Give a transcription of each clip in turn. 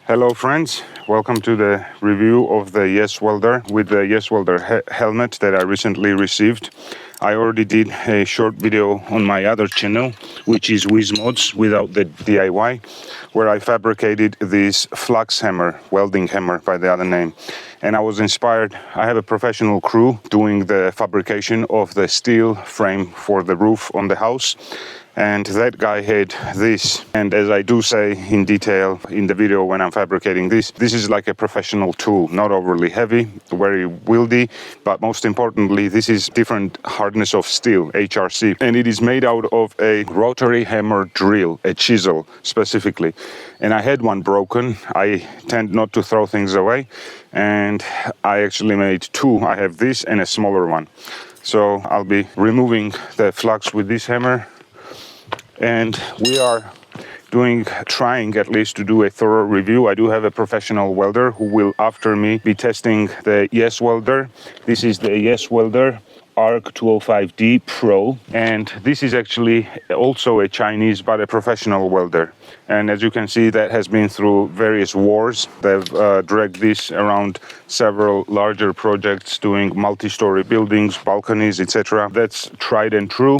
Hello friends, welcome to the review of the Yeswelder with the Yeswelder helmet that I recently received. I already did a short video on my other channel, which is Wismods without the DIY, where I fabricated this flux hammer, welding hammer by the other name. And I was inspired. I have a professional crew doing the fabrication of the steel frame for the roof on the house. And that guy had this, and as I do say in detail in the video when I'm fabricating this is like a professional tool, not overly heavy, very wieldy, but most importantly, this is different hardness of steel, HRC, and it is made out of a rotary hammer drill, a chisel specifically. And I had one broken. I tend not to throw things away, and I actually made two. I have this and a smaller one. So I'll be removing the flux with this hammer. And we are trying at least to do a thorough review. I do have a professional welder who will after me be testing the Yeswelder. This is the Yeswelder ARC205D Pro, and this is actually also a Chinese but a professional welder. And as you can see, that has been through various wars. They've dragged this around several larger projects doing multi-story buildings, balconies, etc. That's tried and true.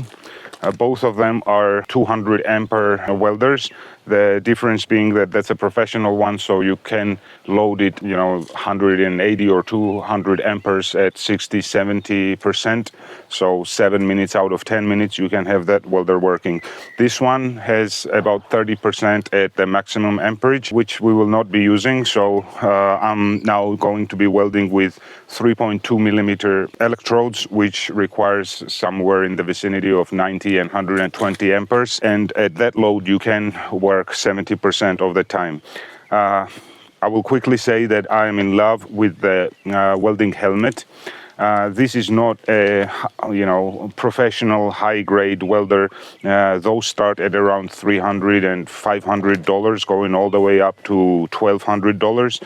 Both of them are 200 ampere welders. The difference being that that's a professional one, so you can load it, 180 or 200 amperes at 60-70%. So 7 minutes out of 10 minutes, you can have that welder working. This one has about 30% at the maximum amperage, which we will not be using. So I'm now going to be welding with 3.2 millimeter electrodes, which requires somewhere in the vicinity of 90 and 120 amperes. And at that load, you can work 70% of the time. I will quickly say that I am in love with the welding helmet. This is not a professional high-grade welder. Those start at around $300 and $500, going all the way up to $1,200.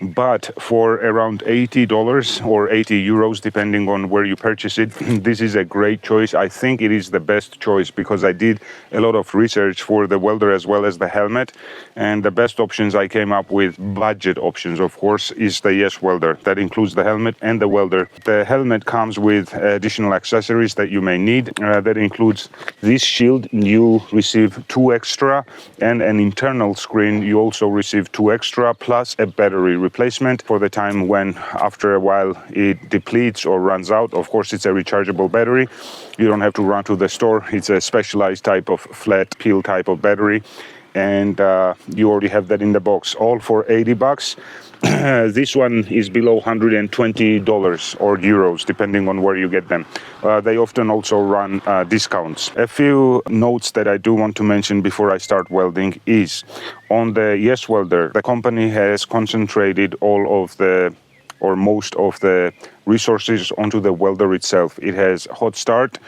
But for around $80 or 80 euros, depending on where you purchase it, this is a great choice. I think it is the best choice because I did a lot of research for the welder as well as the helmet. And the best options I came up with, budget options, of course, is the Yeswelder. That includes the helmet and the welder. The helmet comes with additional accessories that you may need. That includes this shield. You receive 2 extra, and an internal screen. You also receive 2 extra, plus a battery replacement for the time when after a while it depletes or runs out. Of course, it's a rechargeable battery. You don't have to run to the store. It's a specialized type of flat peel type of battery, and you already have that in the box, all for $80. This one is below $120 or euros, depending on where you get them. They often also run discounts. A few notes that I do want to mention before I start welding is on the Yeswelder, the company has concentrated all of the or most of the resources onto the welder itself. It has hot start,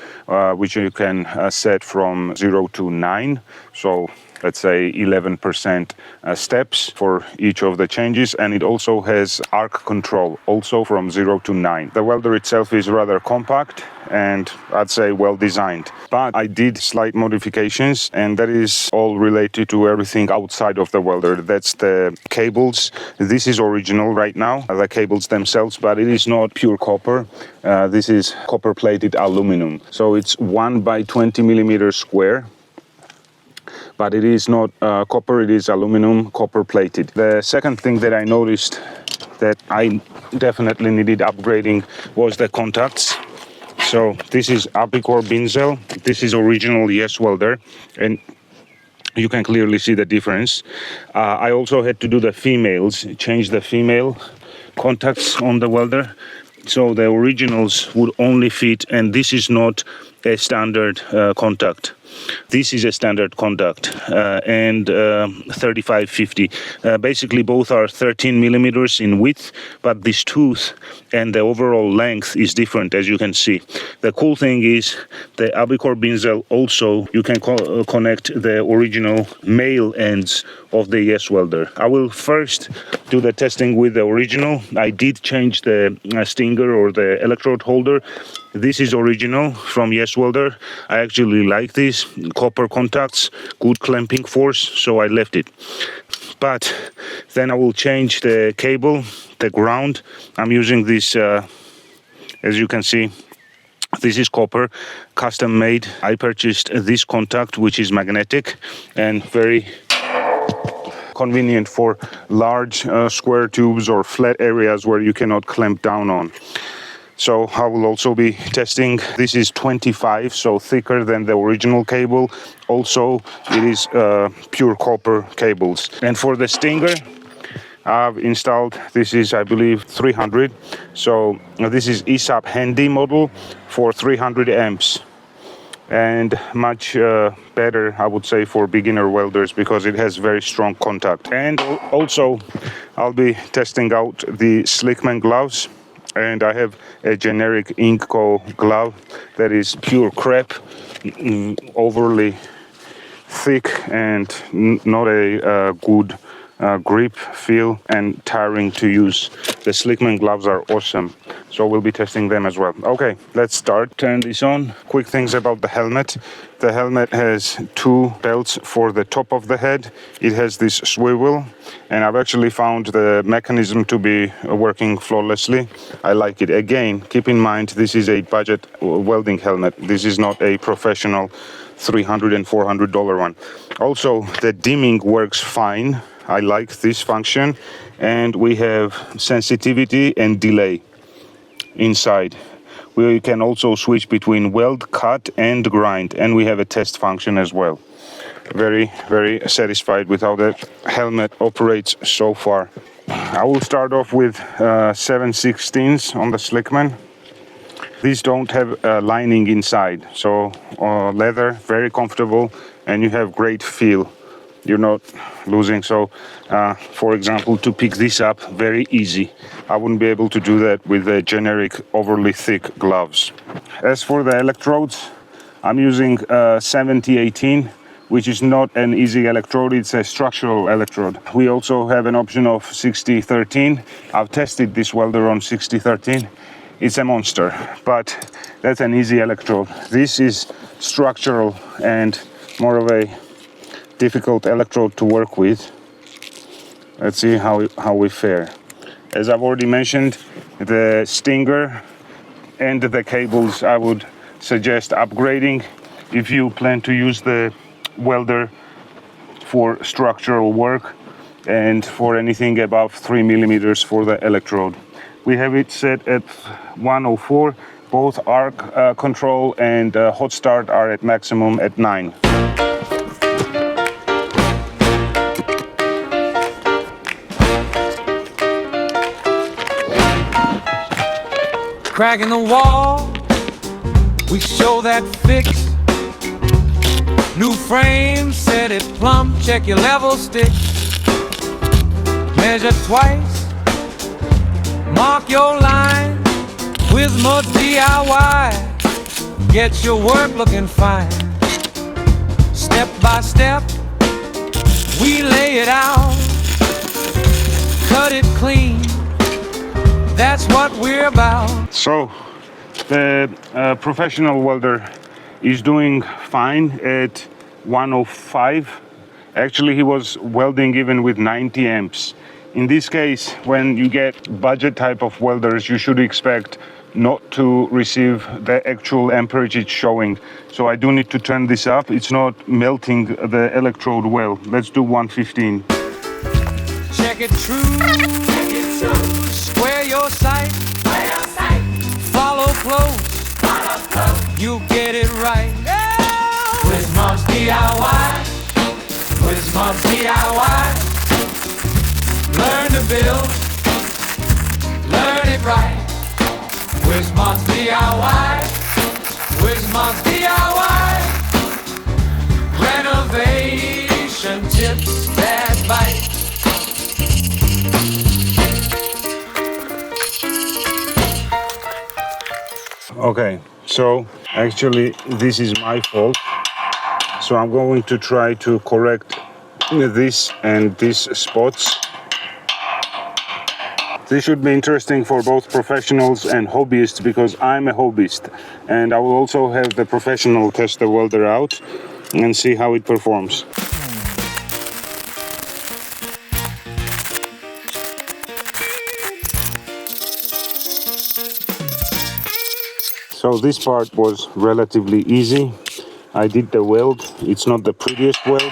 which you can set from 0 to 9. So let's say 11% steps for each of the changes, and it also has arc control, also from 0 to 9. The welder itself is rather compact and I'd say well designed. But I did slight modifications, and that is all related to everything outside of the welder. That's the cables. This is original right now, the cables themselves, but it is not pure copper. This is copper plated aluminum. So it's 1 by 20 millimeters square. But it is not copper, it is aluminum, copper plated. The second thing that I noticed that I definitely needed upgrading was the contacts. So this is Apicor Binzel, this is original Yeswelder, and you can clearly see the difference. I also had to do the females, change the female contacts on the welder. So the originals would only fit, and this is not a standard contact. This is a standard contact and 3550. Basically both are 13 millimeters in width, but this tooth and the overall length is different, as you can see. The cool thing is the Apicor Binzel also, you can connect the original male ends of the Yeswelder. I will first do the testing with the original. I did change the stinger or the electrode holder. This is original from Yeswelder. I actually like this. Copper contacts, good clamping force, so I left it. but then I will change the cable, the ground. I'm using this, as you can see, this is copper, custom made. I purchased this contact, which is magnetic and very convenient for large square tubes or flat areas where you cannot clamp down on. So I will also be testing. This is 25, so thicker than the original cable. Also, it is pure copper cables. And for the stinger, I've installed, this is, I believe, 300. So this is ESAB HANDY model for 300 amps. And much better, I would say, for beginner welders because it has very strong contact. And also, I'll be testing out the Slickman gloves. And I have a generic Inco glove that is pure crap, overly thick and not a good grip feel and tiring to use. The Slickman gloves are awesome, so we'll be testing them as well. Okay, let's start. Turn this on. Quick things about the helmet. The helmet has two belts for the top of the head. It has this swivel, and I've actually found the mechanism to be working flawlessly. I like it. Again, keep in mind this is a budget welding helmet. This is not a professional $300 and $400 one. Also, the dimming works fine. I like this function, and we have sensitivity and delay inside. We can also switch between weld, cut and grind, and we have a test function as well. Very, very satisfied with how the helmet operates so far. I will start off with 7/16 on the Slickman. These don't have a lining inside, so leather, very comfortable, and you have great feel. You're not losing. So for example, to pick this up, very easy. I wouldn't be able to do that with the generic overly thick gloves. As for the electrodes, I'm using 7018, which is not an easy electrode, it's a structural electrode. We also have an option of 6013. I've tested this welder on 6013. It's a monster, but that's an easy electrode. This is structural and more of a difficult electrode to work with. Let's see how we fare. As I've already mentioned, the stinger and the cables, I would suggest upgrading if you plan to use the welder for structural work and for anything above 3 millimeters for the electrode. We have it set at 104. Both arc control and hot start are at maximum at 9. Crack in the wall, we show that fix. New frame, set it plumb, check your level stick. Measure twice, mark your line. wismodsdiy, get your work looking fine. Step by step, we lay it out. Cut it clean, that's what we're about. So the professional welder is doing fine at 105. Actually, he was welding even with 90 amps. In this case, when you get budget type of welders, you should expect not to receive the actual amperage it's showing. So I do need to turn this up. It's not melting the electrode well. Let's do 115. Check it true. Square your sight. Follow close. You get it right. wismodsdiy. wismodsdiy. Learn to build. Learn it right. wismodsdiy. wismodsdiy. Renovation tips that bite. Okay, so actually this is my fault. So I'm going to try to correct this and these spots. This should be interesting for both professionals and hobbyists because I'm a hobbyist, and I will also have the professional test the welder out and see how it performs. So this part was relatively easy. I did the weld. It's not the prettiest weld,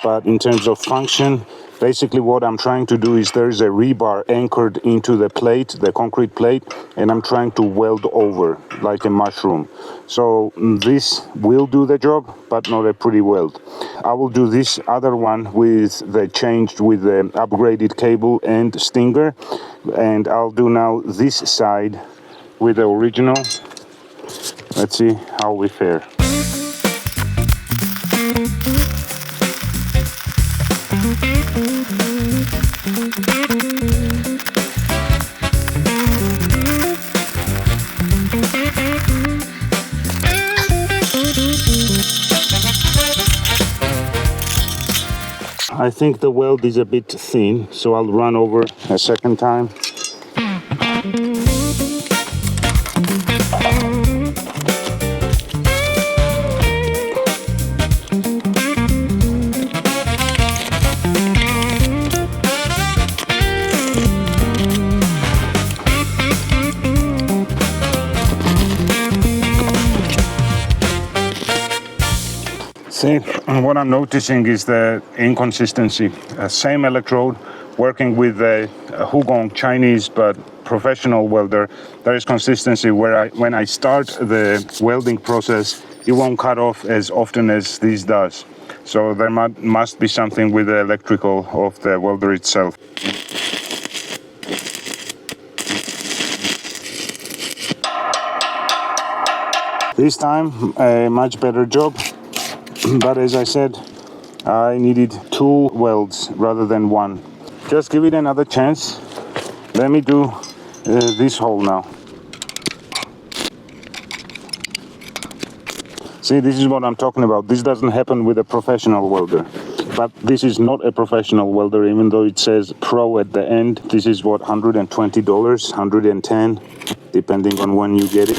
but in terms of function, basically what I'm trying to do is there's a rebar anchored into the plate, the concrete plate, and I'm trying to weld over like a mushroom. So this will do the job, but not a pretty weld. I will do this other one with the upgraded cable and stinger, and I'll do now this side with the original. Let's see how we fare. I think the weld is a bit thin, so I'll run over a second time. See, what I'm noticing is the inconsistency. Same electrode, working with the Hugong Chinese but professional welder, there is consistency where when I start the welding process, it won't cut off as often as this does. So there must be something with the electrical of the welder itself. This time, a much better job. But as I said, I needed 2 welds rather than 1. Just give it another chance. Let me do this hole now. See, this is what I'm talking about. This doesn't happen with a professional welder. But this is not a professional welder, even though it says Pro at the end. This is what, $120, $110, depending on when you get it.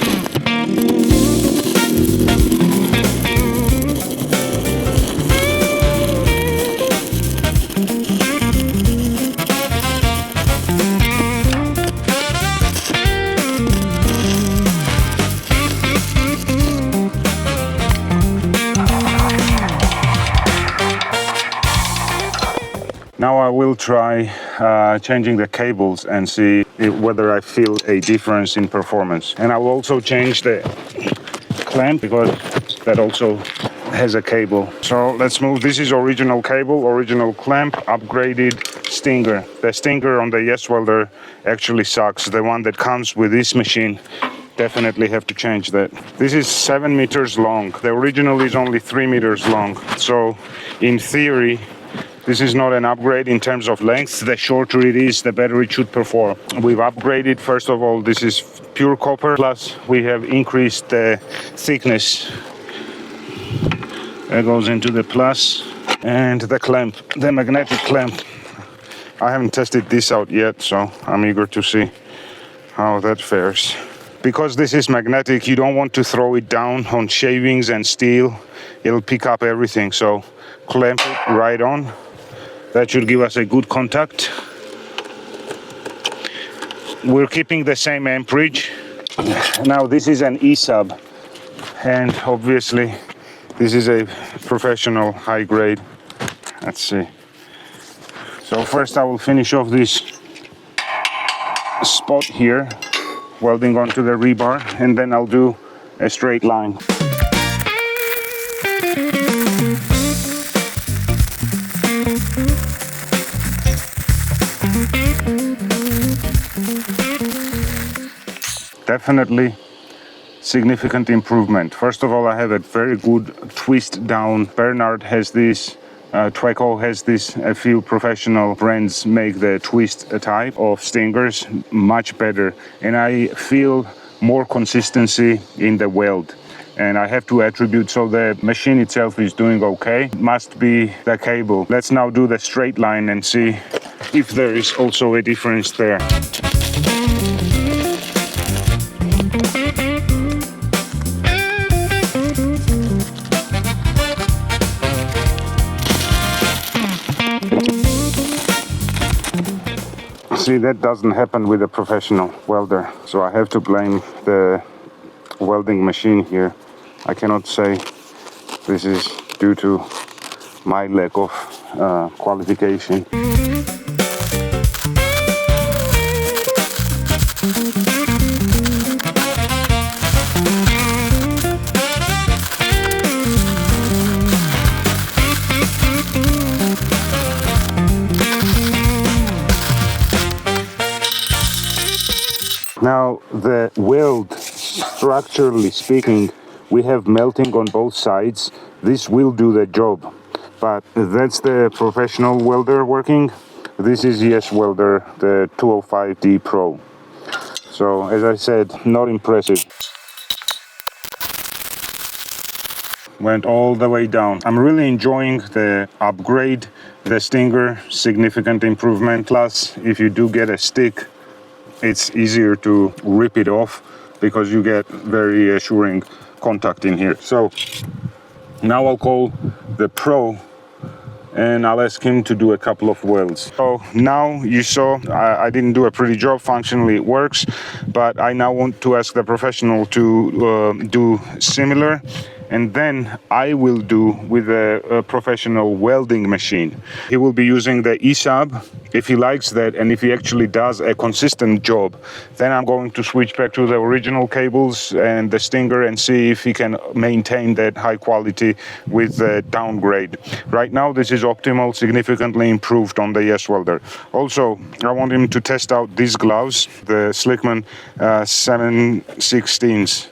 Now I will try changing the cables and see whether I feel a difference in performance. And I will also change the clamp because that also has a cable. So let's move. This is original cable, original clamp, upgraded stinger. The stinger on the Yeswelder actually sucks. The one that comes with this machine, definitely have to change that. This is 7 meters long. The original is only 3 meters long. So in theory, this is not an upgrade in terms of length. The shorter it is, the better it should perform. We've upgraded, first of all, this is pure copper, plus we have increased the thickness. That goes into the plus. And the clamp, the magnetic clamp. I haven't tested this out yet, so I'm eager to see how that fares. Because this is magnetic, you don't want to throw it down on shavings and steel. It'll pick up everything, so clamp it right on. That should give us a good contact. We're keeping the same amperage. Now this is an ESAB, and obviously this is a professional high grade. Let's see. So first I will finish off this spot here, welding onto the rebar, and then I'll do a straight line. Definitely significant improvement. First of all, I have a very good twist down. Bernard has this, Tweco has this. A few professional brands make the twist type of stingers much better, and I feel more consistency in the weld. And I have to attribute, so the machine itself is doing okay. It must be the cable. Let's now do the straight line and see if there is also a difference there. See, that doesn't happen with a professional welder, so I have to blame the welding machine here. I cannot say this is due to my lack of qualification. Now the weld, structurally speaking, we have melting on both sides. This will do the job, but that's the professional welder working. This is Yeswelder, the 205D Pro. So as I said, not impressive. Went all the way down. I'm really enjoying the upgrade, the Stinger, significant improvement. Plus, if you do get a stick, it's easier to rip it off because you get very assuring contact in here. So now I'll call the Pro and I'll ask him to do a couple of welds. So now you saw I didn't do a pretty job. Functionally it works, but I now want to ask the professional to do similar, and then I will do with a professional welding machine. He will be using the ESAB. If he likes that and if he actually does a consistent job, then I'm going to switch back to the original cables and the Stinger and see if he can maintain that high quality with the downgrade. Right now this is optimal, significantly improved on the Yeswelder. Also, I want him to test out these gloves, the Slickman 7/16s.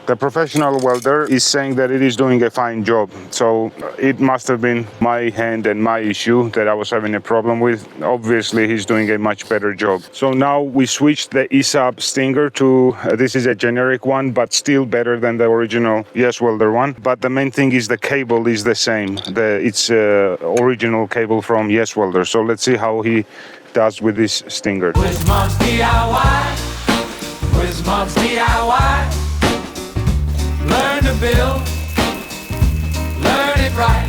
The professional welder is saying that it is doing a fine job, so it must have been my hand and my issue that I was having a problem with. Obviously he's doing a much better job. So now we switched the ESAB Stinger to this is a generic one, but still better than the original Yeswelder one. But the main thing is the cable is the same. It's original cable from Yeswelder. So let's see how he does with this Stinger. wismodsdiy, wismodsdiy. Learn to build, learn it right.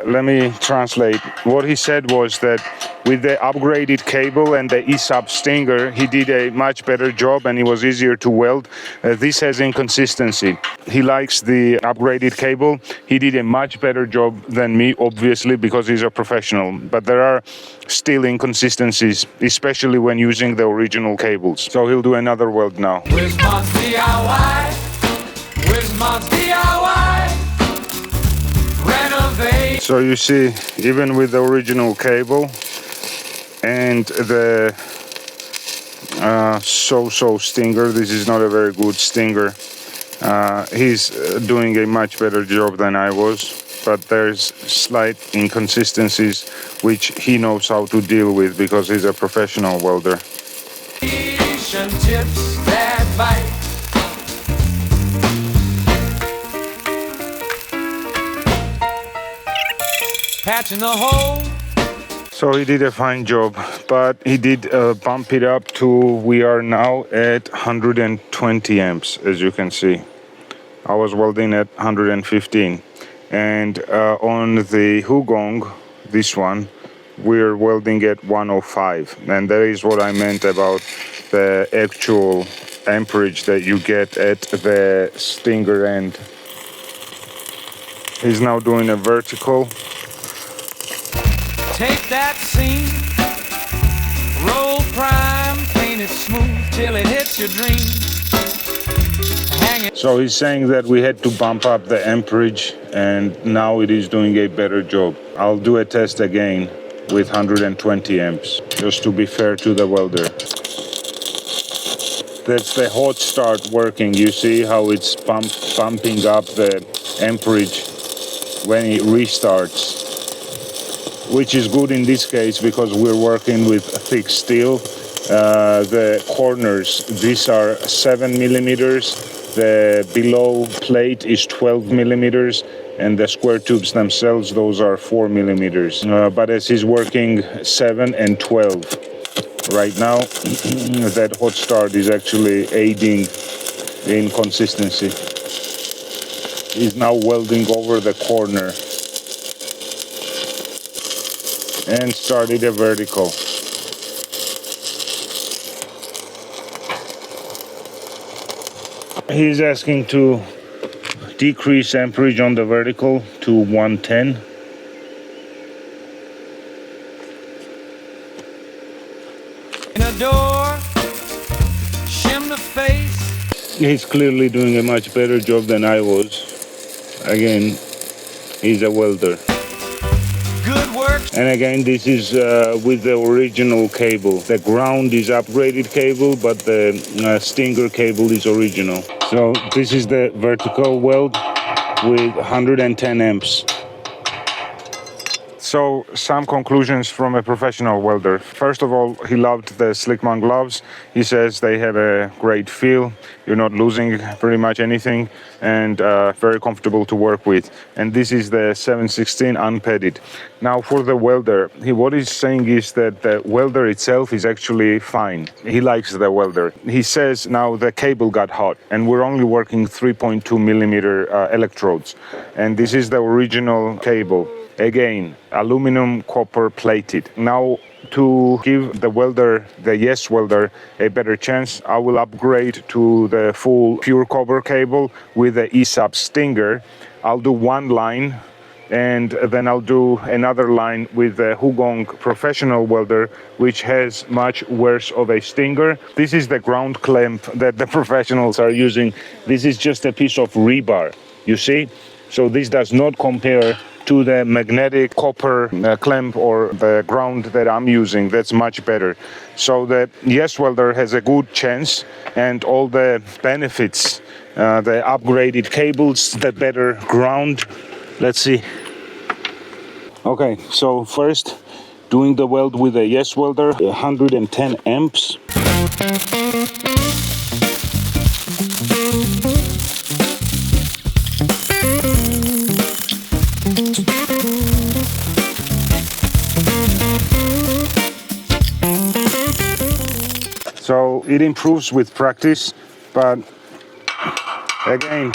Let me translate. What he said was that with the upgraded cable and the ESAB Stinger, he did a much better job and it was easier to weld. This has inconsistency. He likes the upgraded cable. He did a much better job than me, obviously, because he's a professional. But there are still inconsistencies, especially when using the original cables. So he'll do another weld now. wismodsdiy. Renovate. So you see, even with the original cable and the so-so Stinger, this is not a very good Stinger. He's doing a much better job than I was, but there's slight inconsistencies which he knows how to deal with because he's a professional welder. Tips that bite. Patching the hole. So he did a fine job, but he did bump it up to, we are now at 120 amps, as you can see. I was welding at 115. And on the Hugong, this one, we're welding at 105. And that is what I meant about the actual amperage that you get at the Stinger end. He's now doing a vertical. Take that seam, roll prime, paint it smooth till it hits your dream. Hang it. So he's saying that we had to bump up the amperage and now it is doing a better job. I'll do a test again with 120 amps, just to be fair to the welder. That's the hot start working. You see how it's pumping up the amperage when it restarts. Which is good in this case because we're working with thick steel. The corners, these are 7 millimeters. The below plate is 12 millimeters. And the square tubes themselves, those are 4 millimeters. But as he's working 7 and 12. Right now, that hot start is actually aiding in consistency. He's now welding over the corner and started a vertical. He's asking to decrease amperage on the vertical to 110. In a door, shim the face. He's clearly doing a much better job than I was. Again, he's a welder. Good work. And again, this is with the original cable. The ground is upgraded cable, but the stinger cable is original. So this is the vertical weld with 110 amps. So some conclusions from a professional welder. First of all, he loved the Slickman gloves. He says they have a great feel. You're not losing pretty much anything, and very comfortable to work with. And this is the 716 unpadded. Now for the welder, what he's saying is that the welder itself is actually fine. He likes the welder. He says now the cable got hot, and we're only working 3.2 millimeter electrodes. And this is the original cable. Again, aluminum copper plated. Now to give the welder, the YesWelder, a better chance, I will upgrade to the full pure copper cable with the ESAB stinger. I'll do one line, and then I'll do another line with the Hugong professional welder, which has much worse of a stinger. This is the ground clamp that the professionals are using. This is just a piece of rebar, you see? So this does not compare to the magnetic copper clamp or the ground that I'm using. That's much better. So the YesWelder has a good chance, and all the benefits, the upgraded cables, the better ground. Let's see. Okay, so first doing the weld with a YesWelder, 110 amps. So it improves with practice, but again,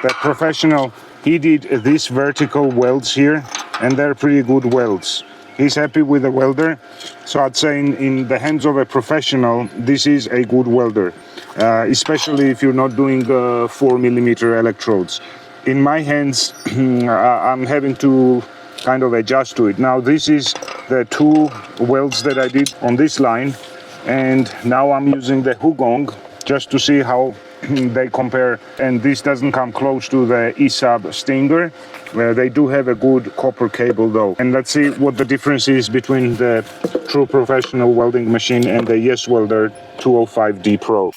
the professional, he did these vertical welds here, and they're pretty good welds. He's happy with the welder, so I'd say in the hands of a professional, this is a good welder, especially if you're not doing 4 millimeter electrodes. In my hands, I'm having to kind of adjust to it. Now this is the two welds that I did on this line, and now I'm using the Hugong just to see how they compare, and this doesn't come close to the ESAB stinger, where they do have a good copper cable though. And let's see what the difference is between the true professional welding machine and the YesWelder 205D Pro.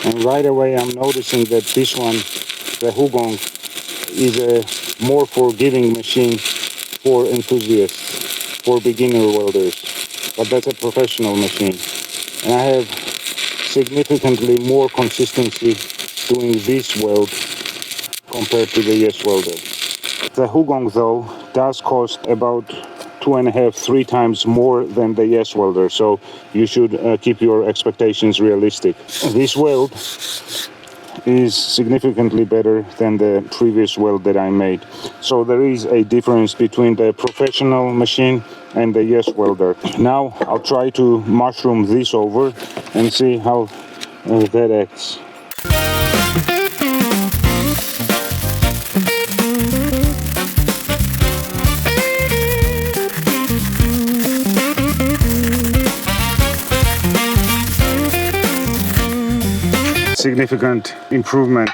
And right away I'm noticing that this one, the Hugong, is a more forgiving machine for enthusiasts, for beginner welders. But that's a professional machine. And I have significantly more consistency doing this weld compared to the YesWelder. The Hugong though does cost about 2.5-3 times more than the YesWelder, so you should keep your expectations realistic. This weld is significantly better than the previous weld that I made. So there is a difference between the professional machine and the YesWelder. Now I'll try to mushroom this over and see how that acts. Significant improvement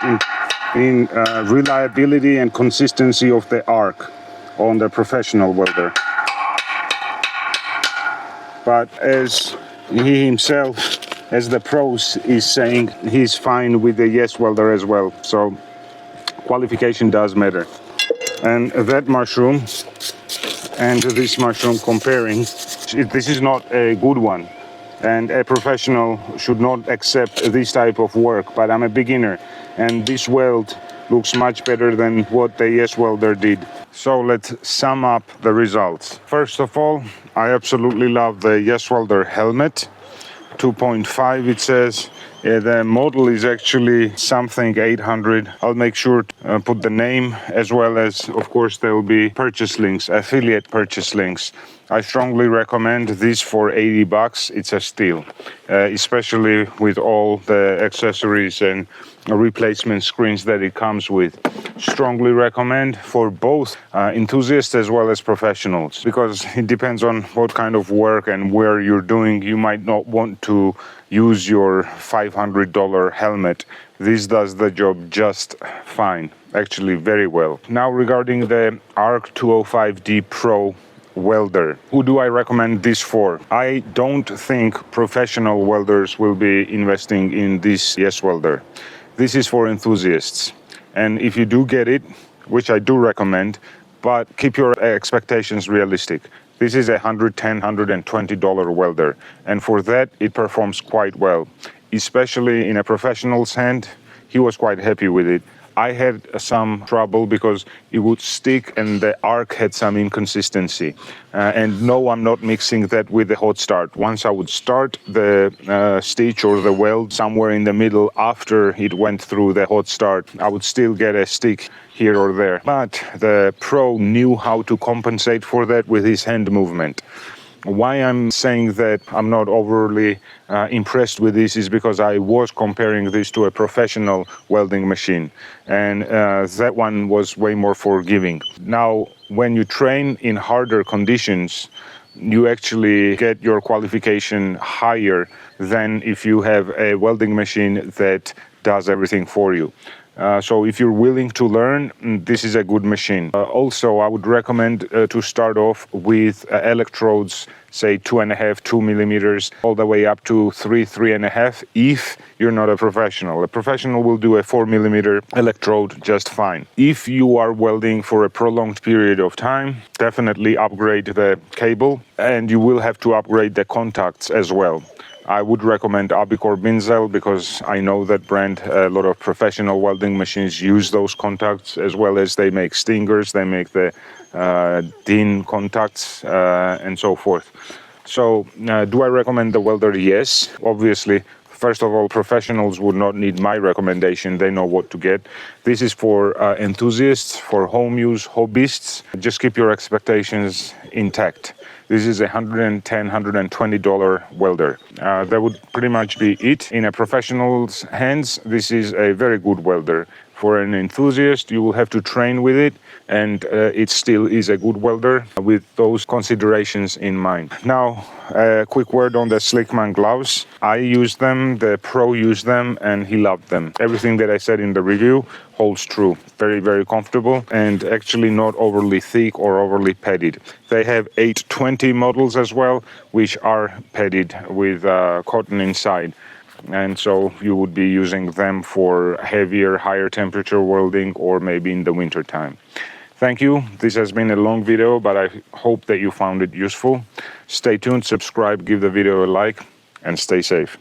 in reliability and consistency of the arc on the professional welder. But as he himself, as the pros, is saying, he's fine with the YesWelder as well. So qualification does matter. And that mushroom and this mushroom comparing, this is not a good one. And a professional should not accept this type of work, but I'm a beginner, and this weld looks much better than what the Yeswelder did. So let's sum up the results. First of all, I absolutely love the Yeswelder helmet. 2.5 it says. The model is actually something 800. I'll make sure to put the name, as well as, of course, there will be purchase links, affiliate purchase links. I strongly recommend this for $80. It's a steal, especially with all the accessories and replacement screens that it comes with. Strongly recommend for both enthusiasts as well as professionals, because it depends on what kind of work and where you're doing. You might not want to use your $500 helmet. This does the job just fine, actually very well. Now regarding the ARC205D Pro Welder, who do I recommend this for? I don't think professional welders will be investing in this Yeswelder. This is for enthusiasts, and if you do get it, which I do recommend, but keep your expectations realistic. This is a $110, $120 welder, and for that it performs quite well, especially in a professional's hand. He was quite happy with it. I had some trouble because it would stick and the arc had some inconsistency. And no, I'm not mixing that with the hot start. Once I would start the stitch or the weld somewhere in the middle after it went through the hot start, I would still get a stick here or there. But the Pro knew how to compensate for that with his hand movement. Why I'm saying that I'm not overly impressed with this is because I was comparing this to a professional welding machine, and that one was way more forgiving. Now, when you train in harder conditions, you actually get your qualification higher than if you have a welding machine that does everything for you. So if you're willing to learn, this is a good machine. Also, I would recommend to start off with electrodes, say 2 millimeters, all the way up to 3.5, if you're not a professional. A professional will do a 4 millimeter electrode just fine. If you are welding for a prolonged period of time, definitely upgrade the cable, and you will have to upgrade the contacts as well. I would recommend Abicor Binzel because I know that brand. A lot of professional welding machines use those contacts, as well as they make stingers, they make the DIN contacts and so forth. So do I recommend the welder? Yes, obviously. First of all, professionals would not need my recommendation. They know what to get. This is for enthusiasts, for home use, hobbyists. Just keep your expectations intact. This is a $110, $120 welder. That would pretty much be it. In a professional's hands, this is a very good welder. For an enthusiast, you will have to train with it, and it still is a good welder with those considerations in mind. Now, a quick word on the Slickman gloves. I used them, the Pro used them, and he loved them. Everything that I said in the review holds true. Very, very comfortable, and actually not overly thick or overly padded. They have 820 models as well, which are padded with cotton inside. And so you would be using them for heavier, higher temperature welding, or maybe in the winter time. Thank you. This has been a long video, but I hope that you found it useful. Stay tuned, subscribe, give the video a like, and stay safe.